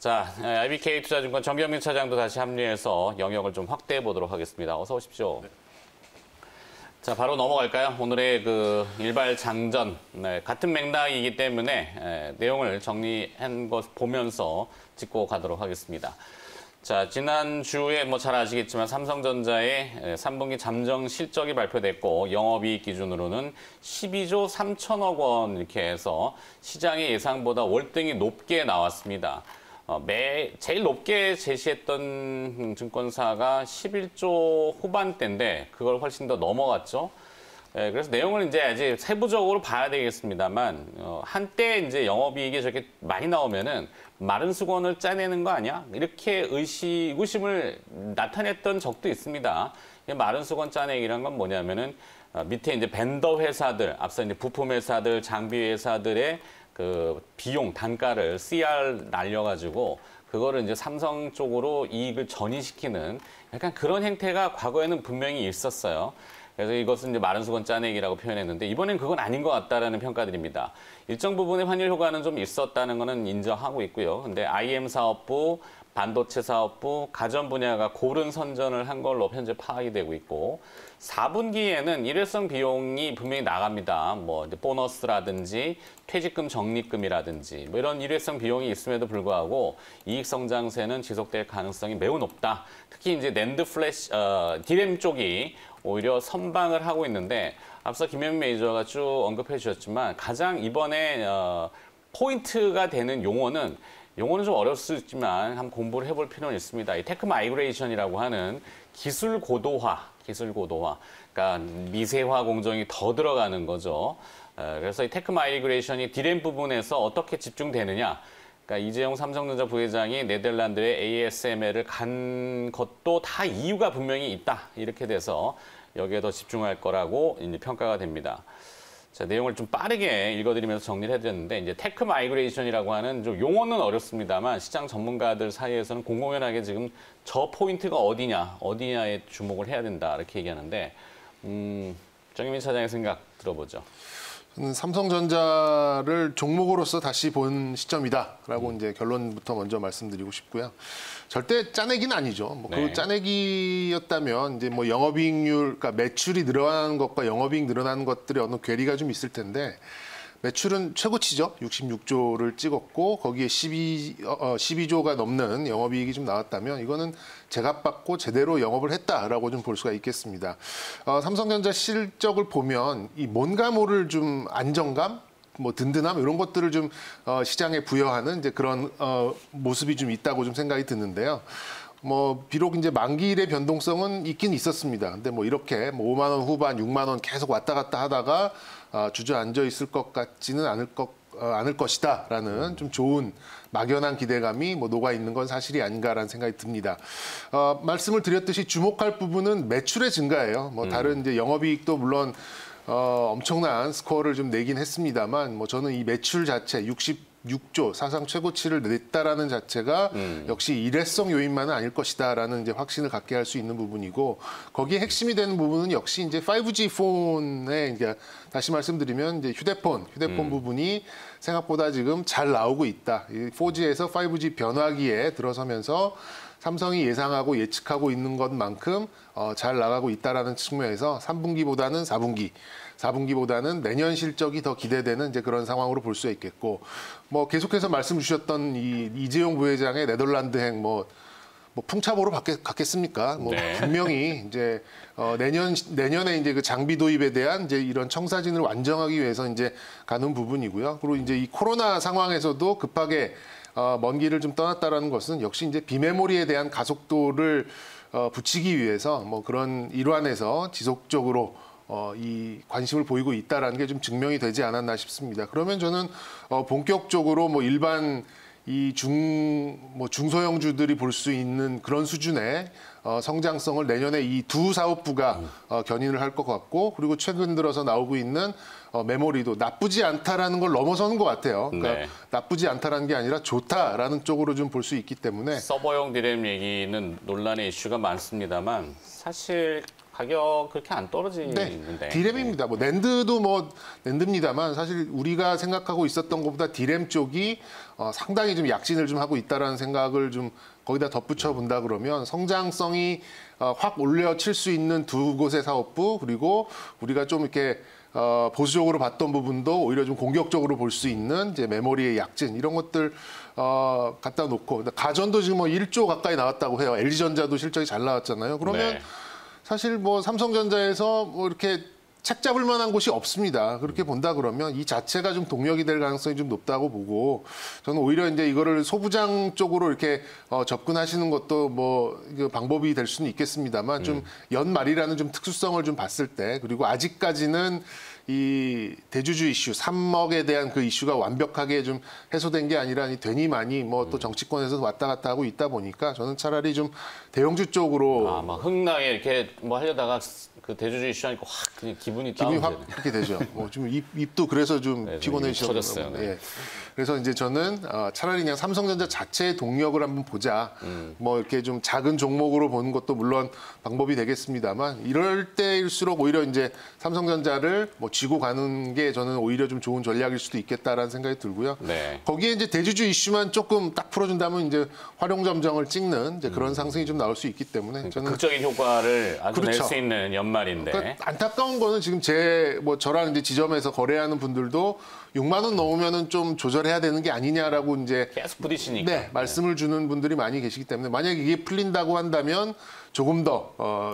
자, IBK투자증권 정경민 차장도 다시 합류해서 영역을 좀 확대해 보도록 하겠습니다. 어서 오십시오. 네. 자, 바로 넘어갈까요? 오늘의 그 일발 장전, 같은 맥락이기 때문에 내용을 정리한 것 보면서 짚고 가도록 하겠습니다. 자, 지난주에 잘 아시겠지만 삼성전자의 3분기 잠정 실적이 발표됐고 영업이익 기준으로는 12조 3천억 원 이렇게 해서 시장의 예상보다 월등히 높게 나왔습니다. 제일 높게 제시했던 증권사가 11조 후반대인데 그걸 훨씬 더 넘어갔죠. 그래서 내용을 이제 아직 세부적으로 봐야 되겠습니다만 한때 이제 영업이익이 저렇게 많이 나오면은 마른 수건을 짜내는 거 아니야? 이렇게 의구심을 나타냈던 적도 있습니다. 마른 수건 짜내기란 건 뭐냐면은 밑에 이제 벤더 회사들, 앞서 이제 부품 회사들, 장비 회사들의 그 비용 단가를 CR 날려가지고 그거를 이제 삼성 쪽으로 이익을 전이시키는 약간 그런 행태가 과거에는 분명히 있었어요. 그래서 이것은 이제 마른 수건 짜내기라고 표현했는데 이번엔 그건 아닌 것 같다라는 평가들입니다. 일정 부분의 환율 효과는 좀 있었다는 거는 인정하고 있고요. 근데 IM 사업부, 반도체 사업부, 가전 분야가 고른 선전을 한 걸로 현재 파악이 되고 있고 4분기에는 일회성 비용이 분명히 나갑니다. 이제 보너스라든지 퇴직금 적립금이라든지 이런 일회성 비용이 있음에도 불구하고 이익 성장세는 지속될 가능성이 매우 높다. 특히 이제 낸드 플래시, 디램 쪽이 오히려 선방을 하고 있는데 앞서 김현민 매니저가 쭉 언급해 주셨지만 가장 이번에 포인트가 되는 용어는 좀 어려울 수 있지만 한번 공부를 해볼 필요는 있습니다. 이 테크 마이그레이션이라고 하는 기술 고도화. 그러니까 미세화 공정이 더 들어가는 거죠. 그래서 이 테크 마이그레이션이 디램 부분에서 어떻게 집중되느냐. 그러니까 이재용 삼성전자 부회장이 네덜란드의 ASML을 간 것도 다 이유가 분명히 있다. 이렇게 돼서 여기에 더 집중할 거라고 이제 평가가 됩니다. 자, 내용을 좀 빠르게 읽어드리면서 정리를 해드렸는데 이제 테크 마이그레이션이라고 하는 좀 용어는 어렵습니다만 시장 전문가들 사이에서는 공공연하게 지금 저 포인트가 어디냐에 주목을 해야 된다 이렇게 얘기하는데 정경민 차장의 생각 들어보죠. 저는 삼성전자를 종목으로서 다시 본 시점이다라고 이제 결론부터 먼저 말씀드리고 싶고요. 절대 짜내기는 아니죠. 그 짜내기였다면 이제 영업이익률, 그러니까 매출이 늘어나는 것과 영업이익 늘어나는 것들이 어느 괴리가 좀 있을 텐데 매출은 최고치죠. 66조를 찍었고 거기에 12조가 넘는 영업이익이 좀 나왔다면 이거는 제값받고 제대로 영업을 했다라고 좀 볼 수가 있겠습니다. 삼성전자 실적을 보면 이 뭔가 모를 좀 안정감, 든든함 이런 것들을 좀 시장에 부여하는 이제 그런 모습이 좀 있다고 좀 생각이 드는데요. 비록 이제 만기일의 변동성은 있긴 있었습니다. 근데 이렇게 5만 원 후반, 6만 원 계속 왔다 갔다 하다가 주저앉아 있을 것 같지는 않을 것이다라는 좀 좋은 막연한 기대감이 녹아 있는 건 사실이 아닌가라는 생각이 듭니다. 말씀을 드렸듯이 주목할 부분은 매출의 증가예요. 다른 이제 영업이익도 물론 엄청난 스코어를 좀 내긴 했습니다만 저는 이 매출 자체 66조 사상 최고치를 냈다라는 자체가 역시 일회성 요인만은 아닐 것이다라는 이제 확신을 갖게 할 수 있는 부분이고 거기에 핵심이 되는 부분은 역시 이제 5G 폰에 이제 다시 말씀드리면 이제 휴대폰 부분이 생각보다 지금 잘 나오고 있다. 4G에서 5G 변화기에 들어서면서 삼성이 예상하고 예측하고 있는 것만큼 잘 나가고 있다라는 측면에서 3분기보다는 4분기보다는 내년 실적이 더 기대되는 이제 그런 상황으로 볼 수 있겠고 계속해서 말씀 주셨던 이 이재용 부회장의 네덜란드행 풍차보로 갔겠습니까? 분명히 이제 내년에 이제 그 장비 도입에 대한 이제 이런 청사진을 완성하기 위해서 이제 가는 부분이고요. 그리고 이제 이 코로나 상황에서도 급하게 먼 길을 좀 떠났다라는 것은 역시 이제 비메모리에 대한 가속도를 붙이기 위해서 그런 일환에서 지속적으로 이 관심을 보이고 있다라는 게 좀 증명이 되지 않았나 싶습니다. 그러면 저는 본격적으로 일반 이 중소형주들이 볼 수 있는 그런 수준의 성장성을 내년에 이 두 사업부가 견인을 할 것 같고 그리고 최근 들어서 나오고 있는 메모리도 나쁘지 않다라는 걸 넘어서는 것 같아요. 그러니까 나쁘지 않다라는 게 아니라 좋다라는 쪽으로 좀 볼 수 있기 때문에 서버용 디램 얘기는 논란의 이슈가 많습니다만 사실 가격 그렇게 안 떨어지는데. 네, 디램입니다. 뭐 낸드도 뭐 낸드입니다만 사실 우리가 생각하고 있었던 것보다 디램 쪽이 상당히 좀 약진을 좀 하고 있다라는 생각을 좀 거기다 덧붙여 본다 그러면 성장성이 확 올려칠 수 있는 두 곳의 사업부 그리고 우리가 좀 이렇게 보수적으로 봤던 부분도 오히려 좀 공격적으로 볼 수 있는 이제 메모리의 약진 이런 것들 갖다 놓고 가전도 지금 뭐 1조 가까이 나왔다고 해요. LG전자도 실적이 잘 나왔잖아요. 그러면 네. 사실 뭐 삼성전자에서 뭐 이렇게 책 잡을 만한 곳이 없습니다. 그렇게 본다 그러면 이 자체가 좀 동력이 될 가능성이 좀 높다고 보고 저는 오히려 이제 이거를 소부장 쪽으로 이렇게 접근하시는 것도 뭐 방법이 될 수는 있겠습니다만 좀 연말이라는 좀 특수성을 좀 봤을 때 그리고 아직까지는 이 대주주 이슈, 3억에 대한 그 이슈가 완벽하게 좀 해소된 게 아니라 되니 많이 뭐 또 정치권에서 왔다 갔다 하고 있다 보니까 저는 차라리 좀 대형주 쪽으로 막 흥나게 이렇게 뭐 하려다가 그 대주주 이슈하니까 확 그냥 기분이 기분이 다운되네. 확 그렇게 되죠. 뭐 지금 입도 그래서 좀 네, 피곤해지셨나 터졌어요. 보네. 네. 예. 그래서 이제 저는 차라리 그냥 삼성전자 자체의 동력을 한번 보자. 뭐 이렇게 좀 작은 종목으로 보는 것도 물론 방법이 되겠습니다만 이럴 때일수록 오히려 이제 삼성전자를 뭐 쥐고 가는 게 저는 오히려 좀 좋은 전략일 수도 있겠다라는 생각이 들고요. 네. 거기에 이제 대주주 이슈만 조금 딱 풀어준다면 이제 활용점정을 찍는 이제 그런 상승이 좀 나올 수 있기 때문에 저는 극적인 효과를 아주 낼 그렇죠. 수 있는 연말인데. 그러니까 안타까운 거는 지금 뭐 저랑 이제 지점에서 거래하는 분들도 6만 원 넘으면은 좀 조절해야 되는 게 아니냐라고 이제 계속 부딪히니까. 네, 말씀을 주는 분들이 많이 계시기 때문에 만약에 이게 풀린다고 한다면 조금 더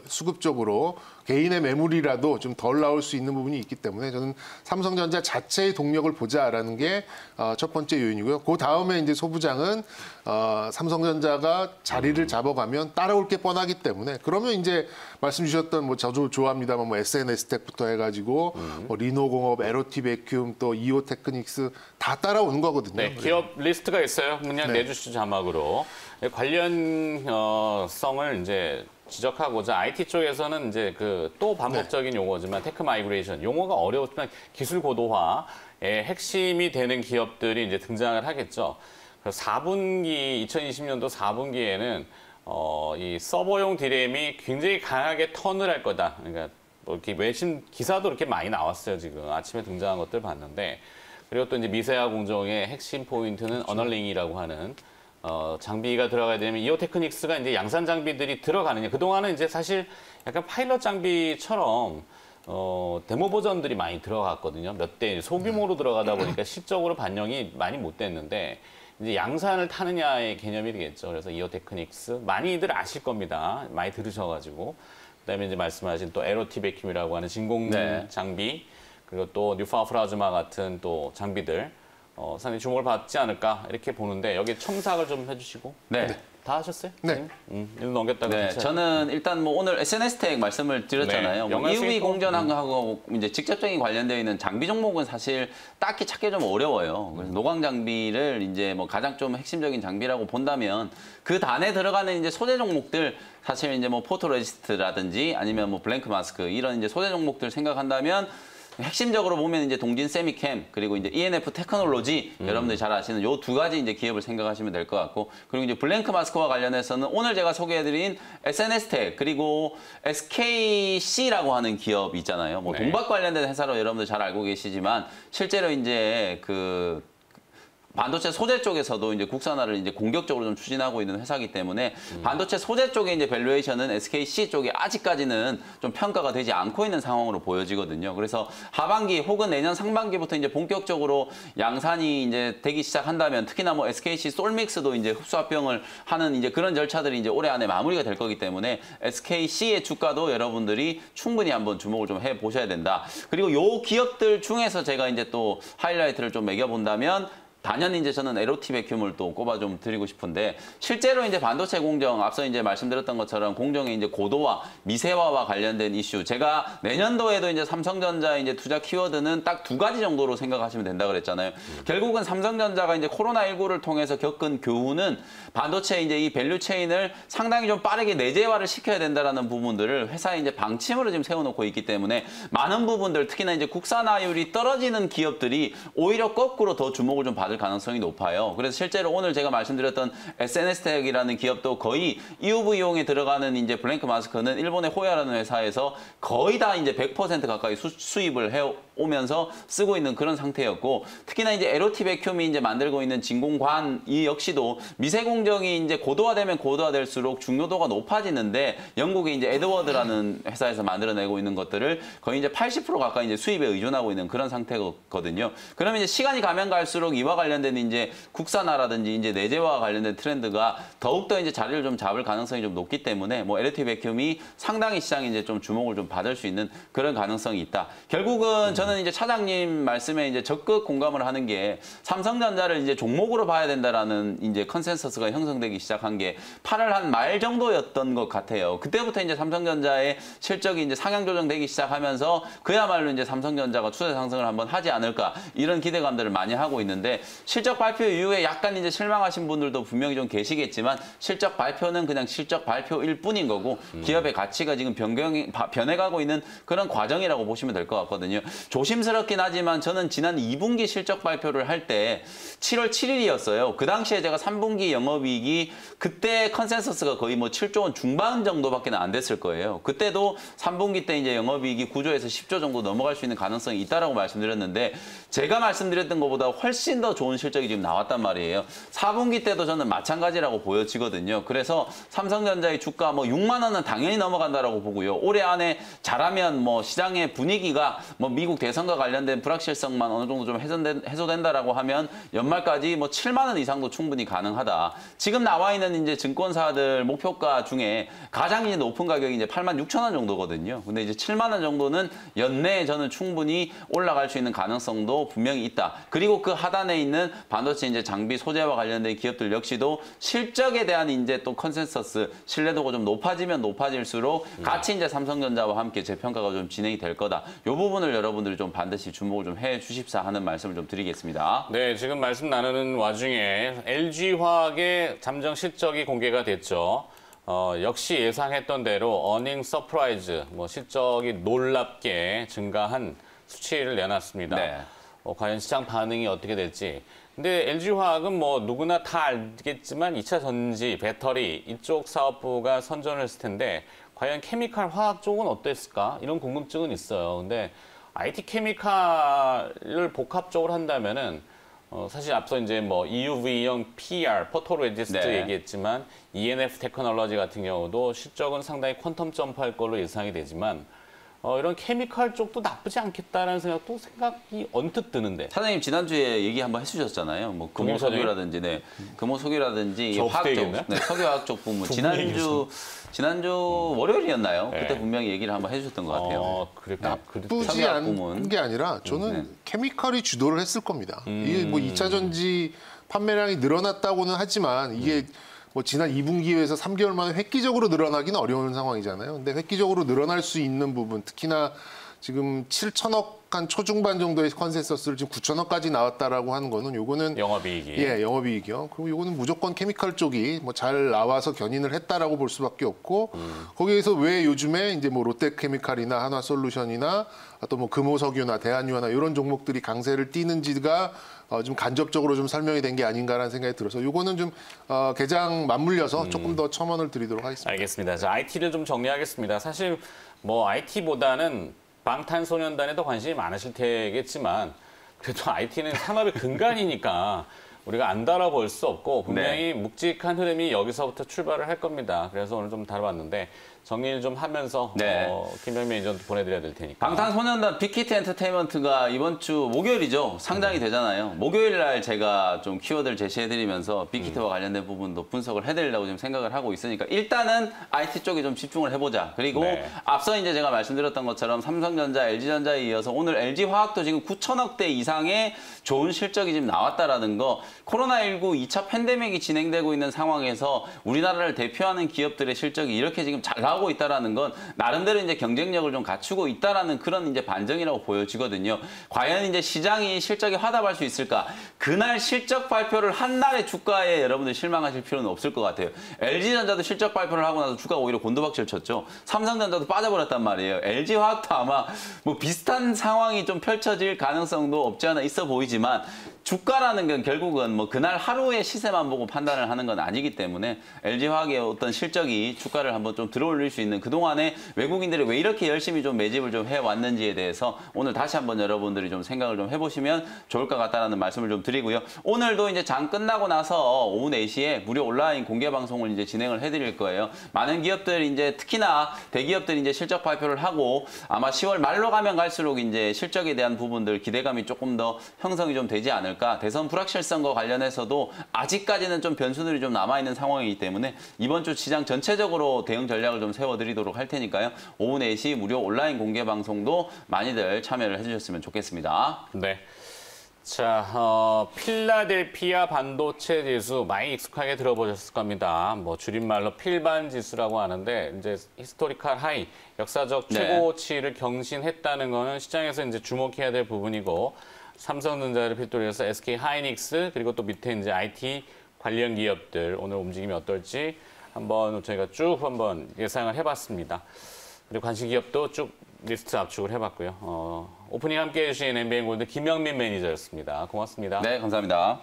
수급적으로 개인의 매물이라도 좀 덜 나올 수 있는 부분이 있기 때문에 저는 삼성전자 자체의 동력을 보자라는 게 첫 번째 요인이고요. 그 다음에 이제 소부장은 삼성전자가 자리를 잡아가면 따라올 게 뻔하기 때문에 그러면 이제 말씀 주셨던 뭐 저도 좋아합니다만 뭐 SNS텍부터 해가지고 뭐 리노공업, 에로티 베큐um 또 이오 테크닉스 다 따라오는 거거든요. 네, 기업 리스트가 있어요. 그냥 네. 내주시죠 자막으로. 관련성을 이제 지적하고자 IT 쪽에서는 이제 그 또 반복적인 용어지만 테크 마이그레이션 용어가 어려웠지만 기술 고도화의 핵심이 되는 기업들이 이제 등장을 하겠죠. 그래서 4분기 2020년도 4분기에는 이 서버용 디램이 굉장히 강하게 턴을 할 거다. 그러니까 뭐 이렇게 외신 기사도 이렇게 많이 나왔어요. 지금 아침에 등장한 것들 봤는데 그리고 또 이제 미세화 공정의 핵심 포인트는 어널링이라고 하는 장비가 들어가야 되면 이오 테크닉스가 이제 양산 장비들이 들어가느냐. 그동안은 이제 사실 약간 파일럿 장비처럼 데모 버전들이 많이 들어갔거든요. 몇 대 소규모로 들어가다 보니까 실적으로 반영이 많이 못 됐는데 이제 양산을 타느냐의 개념이 되겠죠. 그래서 이오 테크닉스 많이들 아실 겁니다. 많이 들으셔가지고 그다음에 이제 말씀하신 또 에로티 베큐um이라고 하는 진공 네. 장비 그리고 또 뉴파 플라즈마 같은 또 장비들. 상당히 주목을 받지 않을까 이렇게 보는데 여기 첨삭을 좀 해주시고 네. 다 하셨어요? 네. 일 넘겼다고 네, 저는 일단 뭐 오늘 SNS텍 말씀을 드렸잖아요. 네, 뭐 EUV 영화수익 공전하고 이제 직접적인 관련되어 있는 장비 종목은 사실 딱히 찾기 좀 어려워요. 그래서 노광 장비를 이제 뭐 가장 좀 핵심적인 장비라고 본다면 그 단에 들어가는 이제 소재 종목들 사실 이제 뭐 포토레지스트라든지 아니면 뭐 블랭크 마스크 이런 이제 소재 종목들 생각한다면 핵심적으로 보면 이제 동진 세미캠 그리고 이제 ENF 테크놀로지 여러분들이 잘 아시는 요 두 가지 이제 기업을 생각하시면 될 것 같고 그리고 이제 블랭크 마스크와 관련해서는 오늘 제가 소개해드린 SNS텍 그리고 SKC라고 하는 기업 있잖아요. 뭐 네. 동박 관련된 회사로 여러분들 잘 알고 계시지만 실제로 이제 그 반도체 소재 쪽에서도 이제 국산화를 이제 공격적으로 좀 추진하고 있는 회사이기 때문에 반도체 소재 쪽의 이제 밸류에이션은 SKC 쪽에 아직까지는 좀 평가가 되지 않고 있는 상황으로 보여지거든요. 그래서 하반기 혹은 내년 상반기부터 이제 본격적으로 양산이 이제 되기 시작한다면 특히나 뭐 SKC 솔믹스도 이제 흡수 합병을 하는 이제 그런 절차들이 이제 올해 안에 마무리가 될 거기 때문에 SKC의 주가도 여러분들이 충분히 한번 주목을 좀 해 보셔야 된다. 그리고 요 기업들 중에서 제가 이제 또 하이라이트를 좀 매겨본다면 단연 이제 저는 에로티 베큐um을 또 꼽아 좀 드리고 싶은데 실제로 이제 반도체 공정 앞서 이제 말씀드렸던 것처럼 공정의 이제 고도화, 미세화와 관련된 이슈 제가 내년도에도 이제 삼성전자 이제 투자 키워드는 딱 두 가지 정도로 생각하시면 된다 그랬잖아요. 결국은 삼성전자가 이제 코로나19를 통해서 겪은 교훈은 반도체 이제 이 밸류 체인을 상당히 좀 빠르게 내재화를 시켜야 된다라는 부분들을 회사에 이제 방침으로 지금 세워놓고 있기 때문에 많은 부분들 특히나 이제 국산화율이 떨어지는 기업들이 오히려 거꾸로 더 주목을 좀 받을 받을 가능성이 높아요. 그래서 실제로 오늘 제가 말씀드렸던 SNS텍이라는 기업도 거의 EUV용에 들어가는 이제 블랭크 마스크는 일본의 호야라는 회사에서 거의 다 이제 100% 가까이 수입을 해오면서 쓰고 있는 그런 상태였고, 특히나 이제 LOT 백큐미 이제 만들고 있는 진공관 이 역시도 미세 공정이 이제 고도화되면 고도화될수록 중요도가 높아지는데, 영국의 이제 에드워드라는 회사에서 만들어내고 있는 것들을 거의 이제 80% 가까이 이제 수입에 의존하고 있는 그런 상태거든요. 그러면 이제 시간이 가면 갈수록 이와 관련된 이제 국산화라든지 이제 내재화와 관련된 트렌드가 더욱더 이제 자리를 좀 잡을 가능성이 좀 높기 때문에 뭐 LOT 백큐미 상당히 시장이 이제 좀 주목을 좀 받을 수 있는 그런 가능성이 있다. 결국은 저는 이제 차장님 말씀에 이제 적극 공감을 하는 게, 삼성전자를 이제 종목으로 봐야 된다라는 이제 컨센서스가 형성되기 시작한 게 8월 한 말 정도였던 것 같아요. 그때부터 이제 삼성전자의 실적이 이제 상향 조정되기 시작하면서 그야말로 이제 삼성전자가 추세 상승을 한번 하지 않을까, 이런 기대감들을 많이 하고 있는데, 실적 발표 이후에 약간 이제 실망하신 분들도 분명히 좀 계시겠지만, 실적 발표는 그냥 실적 발표일 뿐인 거고 기업의 가치가 지금 변해가고 있는 그런 과정이라고 보시면 될 것 같거든요. 조심스럽긴 하지만 저는 지난 2분기 실적 발표를 할 때 7월 7일이었어요. 그 당시에 제가 3분기 영업이익이 그때 컨센서스가 거의 뭐 7조 원 중반 정도밖에 안 됐을 거예요. 그때도 3분기 때 이제 영업이익이 9조에서 10조 정도 넘어갈 수 있는 가능성이 있다라고 말씀드렸는데, 제가 말씀드렸던 것보다 훨씬 더 좋은 실적이 지금 나왔단 말이에요. 4분기 때도 저는 마찬가지라고 보여지거든요. 그래서 삼성전자의 주가 뭐 6만 원은 당연히 넘어간다라고 보고요. 올해 안에 잘하면 뭐 시장의 분위기가 뭐 미국 대선과 관련된 불확실성만 어느 정도 좀 해소된다라고 하면 연말까지 뭐 7만 원 이상도 충분히 가능하다. 지금 나와 있는 이제 증권사들 목표가 중에 가장 이제 높은 가격이 이제 8만 6천 원 정도거든요. 근데 이제 7만 원 정도는 연내에 저는 충분히 올라갈 수 있는 가능성도 분명히 있다. 그리고 그 하단에 있는 반도체 이제 장비 소재와 관련된 기업들 역시도 실적에 대한 이제 또 컨센서스 신뢰도가 좀 높아지면 높아질수록 같이 이제 삼성전자와 함께 재평가가 좀 진행이 될 거다. 이 부분을 여러분들이 좀 반드시 주목을 좀 해 주십사 하는 말씀을 좀 드리겠습니다. 네, 지금 말씀 나누는 와중에 LG화학의 잠정 실적이 공개가 됐죠. 역시 예상했던 대로 어닝 서프라이즈, 뭐 실적이 놀랍게 증가한 수치를 내놨습니다. 네. 과연 시장 반응이 어떻게 될지. 근데 LG화학은 뭐 누구나 다 알겠지만 2차 전지, 배터리 이쪽 사업부가 선전을 했을 텐데, 과연 케미칼 화학 쪽은 어땠을까? 이런 궁금증은 있어요. 근데 IT 케미칼을 복합적으로 한다면은 사실 앞서 이제 뭐 EUV형 PR, 포토레지스트 네. 얘기했지만 ENF 테크놀로지 같은 경우도 실적은 상당히 퀀텀 점프할 걸로 예상이 되지만, 이런 케미칼 쪽도 나쁘지 않겠다라는 생각이 언뜻 드는데. 사장님 지난주에 얘기 한번 해주셨잖아요. 뭐 금호석유라든지, 네, 금호석유라든지 화학 쪽, 네, 석유화학 쪽 부문. 지난주 월요일이었나요? 네. 그때 분명히 얘기를 한번 해주셨던 것 같아요. 나쁘지 석유화학 않은 부문. 게 아니라 저는 케미칼이 주도를 했을 겁니다. 이게 뭐 2차 전지 판매량이 늘어났다고는 하지만 이게 뭐 지난 2분기에서 3개월 만에 획기적으로 늘어나기는 어려운 상황이잖아요. 근데 획기적으로 늘어날 수 있는 부분, 특히나 지금 7천억 한 초중반 정도의 컨센서스를 지금 9천억까지 나왔다라고 하는 거는 요거는 영업이익이. 예, 영업이익이요. 그리고 요거는 무조건 케미칼 쪽이 뭐 잘 나와서 견인을 했다라고 볼 수밖에 없고, 거기에서 왜 요즘에 이제 뭐 롯데케미칼이나 한화솔루션이나 또 뭐 금호석유나 대한유화나 이런 종목들이 강세를 띠는지가 좀 간접적으로 좀 설명이 된 게 아닌가라는 생각이 들어서 요거는 좀 개장 맞물려서 조금 더 첨언을 드리도록 하겠습니다. 알겠습니다. 자, IT를 좀 정리하겠습니다. 사실 뭐 IT보다는 방탄소년단에 더 관심이 많으실 테겠지만, 그래도 IT는 산업의 근간이니까 우리가 안 다뤄볼 수 없고 분명히 묵직한 흐름이 여기서부터 출발을 할 겁니다. 그래서 오늘 좀 다뤄봤는데 정리를 좀 하면서 네. 김영민 의원도 보내드려야 될 테니까. 방탄소년단 빅히트 엔터테인먼트가 이번 주 목요일이죠. 상장이 되잖아요. 목요일 날 제가 좀 키워드를 제시해드리면서 빅히트와 관련된 부분도 분석을 해드리려고 지금 생각을 하고 있으니까 일단은 IT 쪽에 좀 집중을 해보자. 그리고 네. 앞서 이제 제가 말씀드렸던 것처럼 삼성전자, LG전자에 이어서 오늘 LG화학도 지금 9천억대 이상의 좋은 실적이 지금 나왔다라는 거, 코로나19 2차 팬데믹이 진행되고 있는 상황에서 우리나라를 대표하는 기업들의 실적이 이렇게 지금 잘 나오고 있다라는 건 나름대로 이제 경쟁력을 좀 갖추고 있다라는 그런 이제 반증이라고 보여지거든요. 과연 이제 시장이 실적에 화답할 수 있을까? 그날 실적 발표를 한 날의 주가에 여러분들 실망하실 필요는 없을 것 같아요. LG전자도 실적 발표를 하고 나서 주가가 오히려 곤두박질 쳤죠. 삼성전자도 빠져버렸단 말이에요. LG화학도 아마 뭐 비슷한 상황이 좀 펼쳐질 가능성도 없지 않아 있어 보이지만 주가라는 건 결국은 뭐 그날 하루의 시세만 보고 판단을 하는 건 아니기 때문에 LG화학의 어떤 실적이 주가를 한번 좀 들어올릴 수 있는 그동안에 외국인들이 왜 이렇게 열심히 좀 매집을 좀 해왔는지에 대해서 오늘 다시 한번 여러분들이 좀 생각을 좀 해보시면 좋을 것 같다라는 말씀을 좀 드리고요. 오늘도 이제 장 끝나고 나서 오후 4시에 무료 온라인 공개 방송을 이제 진행을 해드릴 거예요. 많은 기업들이 이제 특히나 대기업들이 이제 실적 발표를 하고 아마 10월 말로 가면 갈수록 이제 실적에 대한 부분들 기대감이 조금 더 형성이 좀 되지 않을까. 대선 불확실성과 관련해서도 아직까지는 좀 변수들이 좀 남아있는 상황이기 때문에 이번 주 시장 전체적으로 대응 전략을 좀 세워드리도록 할 테니까요. 오후 4시 무료 온라인 공개 방송도 많이들 참여를 해주셨으면 좋겠습니다. 네. 자, 필라델피아 반도체 지수 많이 익숙하게 들어보셨을 겁니다. 뭐 줄임말로 필반 지수라고 하는데 이제 히스토리컬 하이, 역사적 최고치를 경신했다는 거는 시장에서 이제 주목해야 될 부분이고 삼성전자를 필두로 해서 SK 하이닉스 그리고 또 밑에 이제 IT 관련 기업들 오늘 움직임이 어떨지 한번 저희가 쭉 한번 예상을 해봤습니다. 그리고 관심 기업도 쭉 리스트 압축을 해봤고요. 오프닝 함께해 주신 NBA 골드 김영민 매니저였습니다. 고맙습니다. 네, 감사합니다.